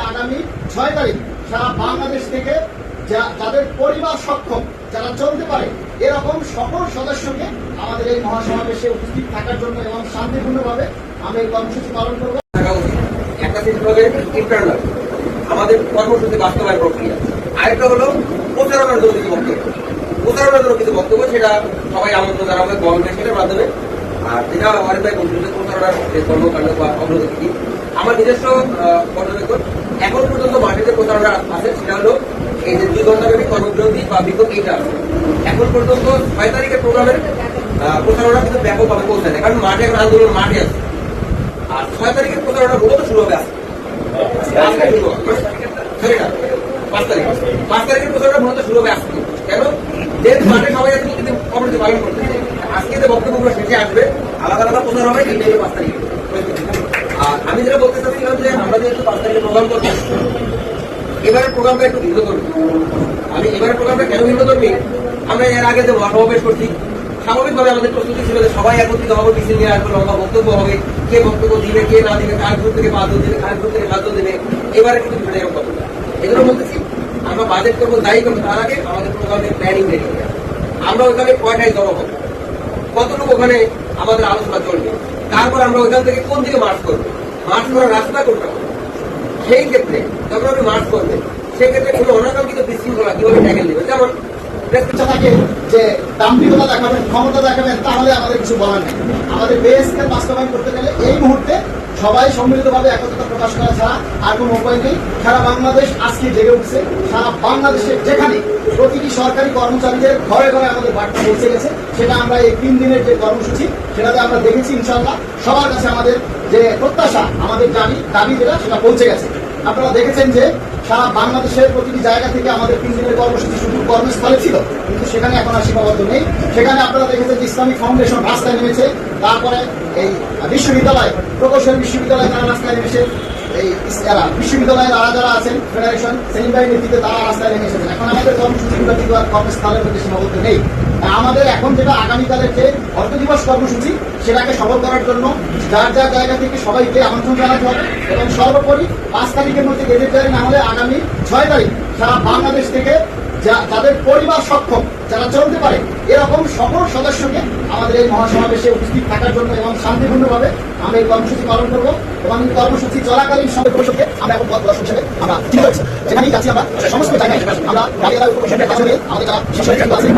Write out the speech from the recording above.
আগামী 6 তারিখ সারা বাংলাদেশ থেকে যাদের পরিবার সক্ষম, যারা চলতে পারে এরকম সকল সদস্যকে আমাদের এই মহাসমাবেশে উপস্থিত থাকার জন্য এবং শান্তিপূর্ণভাবে আমরা এই কর্মসূচি পালন করব। একটা জিনিস হবে ইন্টারনাল আমাদের কর্মসূচি বাস্তবায়ন প্রক্রিয়া, আরেকটা হলো প্রচারণার জন্য কিছু বক্তব্য। প্রচারণার জন্য কিছু বক্তব্য সেটা সবাই আমন্ত্রণ জানাবে গভর্নমেন্টের মাধ্যমে। আর যেটা অনেক ভাই বলছিল যে প্রচারণার কর্মকাণ্ড বা অগ্রগতি, আমার নিজস্ব পর্যবেক্ষণ এখন পর্যন্ত মাঠে প্রচারণা আছে সেটা হলো এই যে 2 ঘন্টাব্যাপী কর্মবিরতি বা বিক্ষোভ এইটা আছে। এখন পর্যন্ত 6 তারিখের প্রোগ্রামের প্রচারণা কিন্তু ব্যাপকভাবে পৌঁছায় না, কারণ মাঠে এখন আন্দোলন মাঠে আছে। আর 6 তারিখের প্রচারণা মূলত শুরু হবে আজকে 5 তারিখের প্রচারণা মূলত শুরু হবে আজকে। কেন? যেহেতু মাঠে সবাই আজকে কিন্তু কর্মসূচি পালন করতেছে, আজকে যে বক্তব্যগুলো শেষে আসবে আলাদা আলাদা প্রচার হবে, এই 5 তারিখে। আর আমি যেটা বলতে চাচ্ছিলাম যে আমরা যেহেতু 5 তারিখে প্রোগ্রাম করছি, এবারের প্রোগ্রামটা একটু ভিন্নধর্মী। আমি এবারের প্রোগ্রামটা কেন ভিন্নধর্মী, আমরা এর আগে যে মহাসমাবেশ করছি স্বাভাবিকভাবে আমাদের প্রস্তুতি ছিল যে সবাই একত্রিত হবে, মিছিল নিয়ে আসবে, লম্বা বক্তব্য হবে, কে বক্তব্য দিবে কে না দিবে, কার গ্রুপ থেকে 5 জন দিবে, কার গ্রুপ থেকে 7 জন দিবে। এবারে কিন্তু বিষয়টা এরকম কথা। এগুলো বলতেছি আমরা বাজেট করবো, দায়ী করবো, তার আগে আমাদের প্রোগ্রামের প্ল্যানিং রেডি হবে। আমরা ওইখানে কয়টায় জমা হবো, কতটুকু ওখানে আমাদের আলোচনা চলবে, তারপর আমরা ওইখান থেকে কোন দিকে মার্চ করবো, মার্চ করার রাস্তা কোনটা হবে। সেই ক্ষেত্রে যখন আপনি মার্চ করবেন সেক্ষেত্রে কোনো অনাকাঙ্ক্ষিত বিশৃঙ্খলা কিভাবে ট্যাকেল দেবে, যেমন থাকে যে দাম্ভিকতা দেখাবেন, ক্ষমতা দেখাবেন, তাহলে আমাদের কিছু বলার নেই। আমাদের বেসকে বাস্তবায়ন করতে গেলে এই মুহূর্তে সবাই সম্মিলিতভাবে একত্রতা প্রকাশ করা ছাড়া আর কোনো উপায় নেই। সারা বাংলাদেশ আজকে জেগে উঠছে। সারা বাংলাদেশে যেখানে প্রতিটি সরকারি কর্মচারীদের ঘরে ঘরে আমাদের বার্তা পৌঁছে গেছে, সেটা আমরা এই 3 দিনের যে কর্মসূচি সেটাতে আমরা দেখেছি। ইনশাআল্লাহ সবার কাছে আমাদের যে প্রত্যাশা, আমাদের দাবি যেটা সেটা পৌঁছে গেছে। আপনারা দেখেছেন যে সারা বাংলাদেশের প্রতিটি জায়গা থেকে আমাদের 3 দিনের কর্মসূচি শুধু কর্মস্থলে ছিল, কিন্তু সেখানে এখন আর সীমাবদ্ধ নেই। সেখানে আপনারা দেখেছেন যে ইসলামিক ফাউন্ডেশন রাস্তায় নেমেছে, তারপরে এই বিশ্ববিদ্যালয়, প্রকৌশল বিশ্ববিদ্যালয় তারা রাস্তায় নেমেছে, এই বিশ্ববিদ্যালয়ের যারা আছেন ফেডারেশন সেলিম ভাইয়ের নেতৃত্বে তারা রাস্তায় নেমে এসেছেন। এখন আমাদের কর্মসূচিগুলো কিন্তু আর কর্মস্থলের মধ্যে সীমাবদ্ধ নেই। আমাদের এখন যেটা আগামীকালের যে অর্থ দিবস কর্মসূচি সেটাকে সফল করার জন্য যার যার জায়গা থেকে সবাইকে আমন্ত্রণ জানাতে হবে এবং সর্বোপরি 5 তারিখের মধ্যে গেজেট জারি না হলে আগামী 6 তারিখ সারা বাংলাদেশ থেকে যাদের পরিবার সক্ষম, যারা চলতে পারে এরকম সকল সদস্যকে আমাদের এই মহাসমাবেশে উপস্থিত থাকার জন্য এবং শান্তিপূর্ণভাবে আমরা এই কর্মসূচি পালন করবো। এবং এই কর্মসূচি চলাকালীন সময় পরিষদকে আমরা এখন পথ প্রদর্শন হিসেবে আমরা ঠিক হয়েছি, যেখানেই যাচ্ছি আমরা সমস্ত জায়গায় আমরা গাড়িয়ালা উপপ্রশাসনের কাছে আমাদের যারা শীর্ষ আছে